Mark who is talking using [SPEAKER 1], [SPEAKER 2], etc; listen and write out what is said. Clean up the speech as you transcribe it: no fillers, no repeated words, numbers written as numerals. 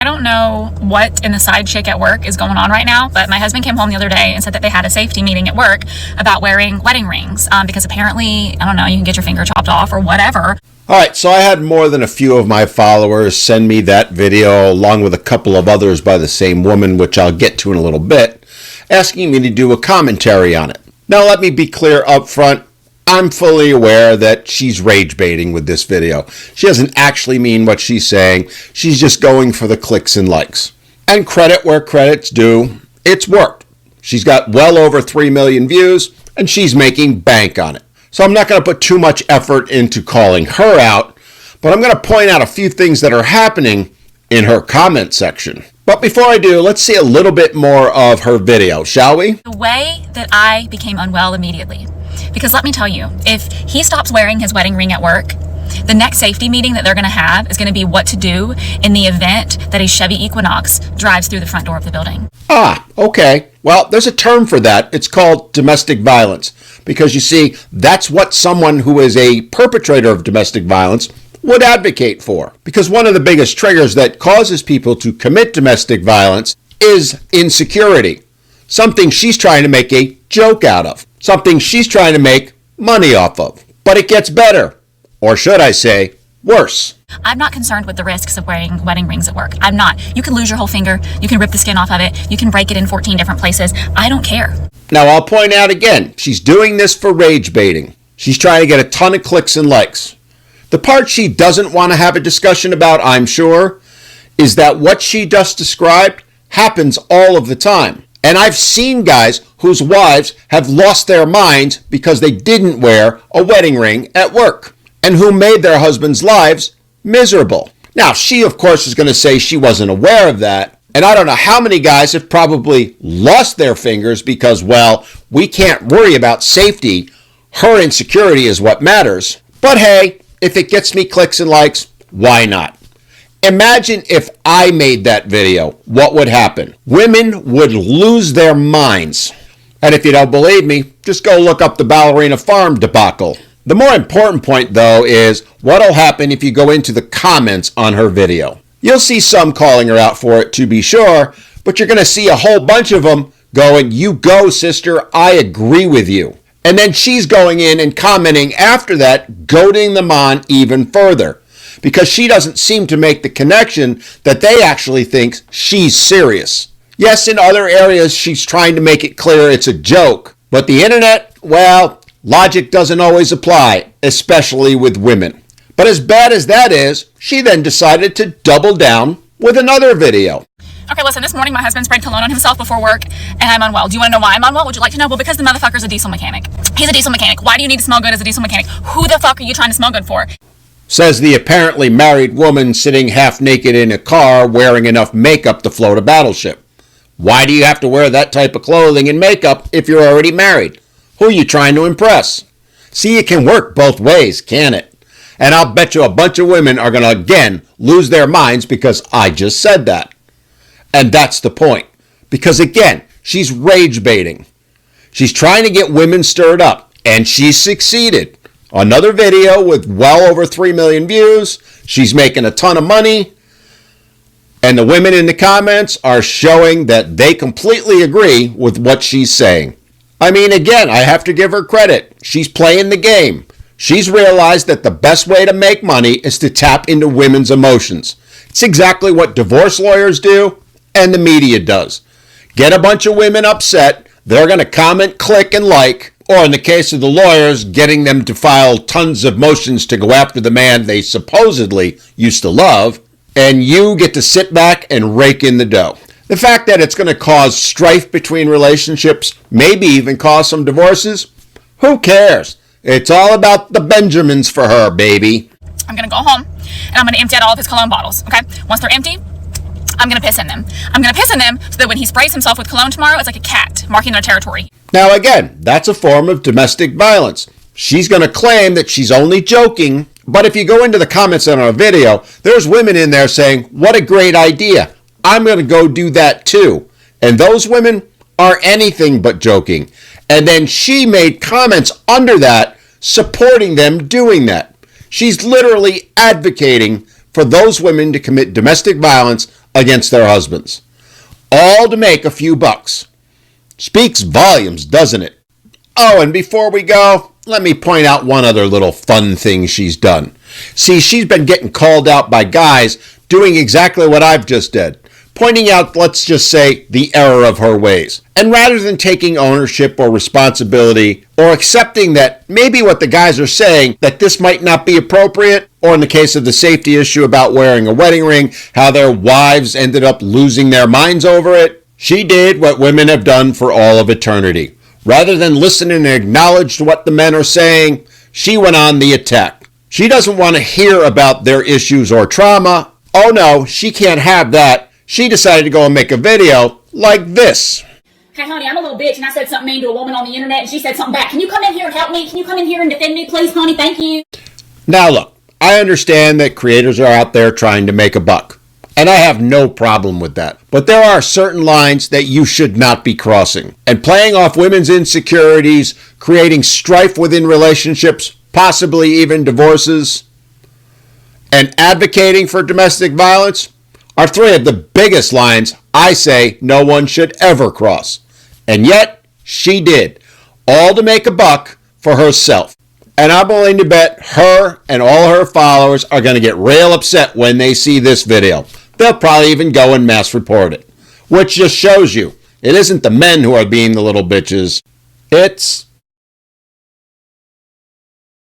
[SPEAKER 1] I don't know what in the side chick at work is going on right now, but my husband came home the other day and said that they had a safety meeting at work about wearing wedding rings because apparently, I don't know, you can get your finger chopped off or whatever.
[SPEAKER 2] All right, so I had more than a few of my followers send me that video along with a couple of others by the same woman, which I'll get to in a little bit, asking me to do a commentary on it. Now, let me be clear up front. I'm fully aware that she's rage baiting with this video. She doesn't actually mean what she's saying. She's just going for the clicks and likes. And credit where credit's due, it's worked. She's got well over 3 million views, and she's making bank on it. So I'm not going to put too much effort into calling her out, but I'm going to point out a few things that are happening in her comment section. But before I do, let's see a little bit more of her video, shall we?
[SPEAKER 1] The way that I became unwell immediately. Because let me tell you, if he stops wearing his wedding ring at work, the next safety meeting that they're going to have is going to be what to do in the event that a Chevy Equinox drives through the front door of the building.
[SPEAKER 2] Ah, okay. Well, there's a term for that. It's called domestic violence. Because you see, that's what someone who is a perpetrator of domestic violence would advocate for. Because one of the biggest triggers that causes people to commit domestic violence is insecurity. Something she's trying to make a joke out of. Something she's trying to make money off of. But it gets better. Or should I say, worse.
[SPEAKER 1] I'm not concerned with the risks of wearing wedding rings at work. I'm not. You can lose your whole finger. You can rip the skin off of it. You can break it in 14 different places. I don't care.
[SPEAKER 2] Now, I'll point out again, she's doing this for rage baiting. She's trying to get a ton of clicks and likes. The part she doesn't want to have a discussion about, I'm sure, is that what she just described happens all of the time. And I've seen guys whose wives have lost their minds because they didn't wear a wedding ring at work and who made their husbands' lives miserable. Now, she, of course, is going to say she wasn't aware of that. And I don't know how many guys have probably lost their fingers because, well, we can't worry about safety. Her insecurity is what matters. But hey, if it gets me clicks and likes, why not? Imagine if I made that video, what would happen? Women would lose their minds. And if you don't believe me, just go look up the Ballerina Farm debacle. The more important point, though, is what'll happen if you go into the comments on her video. You'll see some calling her out for it, to be sure, but you're going to see a whole bunch of them going, "You go, sister, I agree with you." And then she's going in and commenting after that, goading them on even further. Because she doesn't seem to make the connection that they actually think she's serious. Yes, in other areas, she's trying to make it clear it's a joke. But the internet, well, logic doesn't always apply, especially with women. But as bad as that is, she then decided to double down with another video.
[SPEAKER 1] Okay, listen, this morning my husband sprayed cologne on himself before work, and I'm unwell. Do you want to know why I'm unwell? Would you like to know? Well, because the motherfucker's a diesel mechanic. He's a diesel mechanic. Why do you need to smell good as a diesel mechanic? Who the fuck are you trying to smell good for?
[SPEAKER 2] Says the apparently married woman sitting half naked in a car wearing enough makeup to float a battleship. Why do you have to wear that type of clothing and makeup if you're already married? Who are you trying to impress? See, it can work both ways, can it? And I'll bet you a bunch of women are going to, again, lose their minds because I just said that. And that's the point. Because, again, she's rage baiting. She's trying to get women stirred up, and she's succeeded. Another video with well over 3 million views. She's making a ton of money. And the women in the comments are showing that they completely agree with what she's saying. I mean, again, I have to give her credit. She's playing the game. She's realized that the best way to make money is to tap into women's emotions. It's exactly what divorce lawyers do and the media does. Get a bunch of women upset. They're going to comment, click, and like. Or in the case of the lawyers, getting them to file tons of motions to go after the man they supposedly used to love, and you get to sit back and rake in the dough. The fact that it's going to cause strife between relationships, maybe even cause some divorces, who cares? It's all about the Benjamins for her, baby.
[SPEAKER 1] I'm going to go home, and I'm going to empty out all of his cologne bottles, okay? Once they're empty, I'm going to piss in them. I'm going to piss in them so that when he sprays himself with cologne tomorrow, it's like a cat marking their territory.
[SPEAKER 2] Now again, that's a form of domestic violence. She's going to claim that she's only joking, but if you go into the comments on our video, there's women in there saying, "What a great idea. I'm going to go do that too." And those women are anything but joking. And then she made comments under that supporting them doing that. She's literally advocating for those women to commit domestic violence against their husbands. All to make a few bucks. Speaks volumes, doesn't it? Oh, and before we go, let me point out one other little fun thing she's done. See, she's been getting called out by guys doing exactly what I've just did, pointing out, let's just say, the error of her ways. And rather than taking ownership or responsibility or accepting that maybe what the guys are saying, that this might not be appropriate, or in the case of the safety issue about wearing a wedding ring, how their wives ended up losing their minds over it, she did what women have done for all of eternity. Rather than listen and acknowledge what the men are saying, she went on the attack. She doesn't want to hear about their issues or trauma. Oh no, she can't have that. She decided to go and make a video like this.
[SPEAKER 3] Hey honey, I'm a little bitch and I said something mean to a woman on the internet and she said something back. Can you come in here and help me? Can you come in here and defend me, please, honey? Thank you.
[SPEAKER 2] Now look, I understand that creators are out there trying to make a buck, and I have no problem with that. But there are certain lines that you should not be crossing. And playing off women's insecurities, creating strife within relationships, possibly even divorces, and advocating for domestic violence are three of the biggest lines I say no one should ever cross. And yet, she did, all to make a buck for herself. And I'm willing to bet her and all her followers are going to get real upset when they see this video. They'll probably even go and mass report it. Which just shows you, it isn't the men who are being the little bitches. It's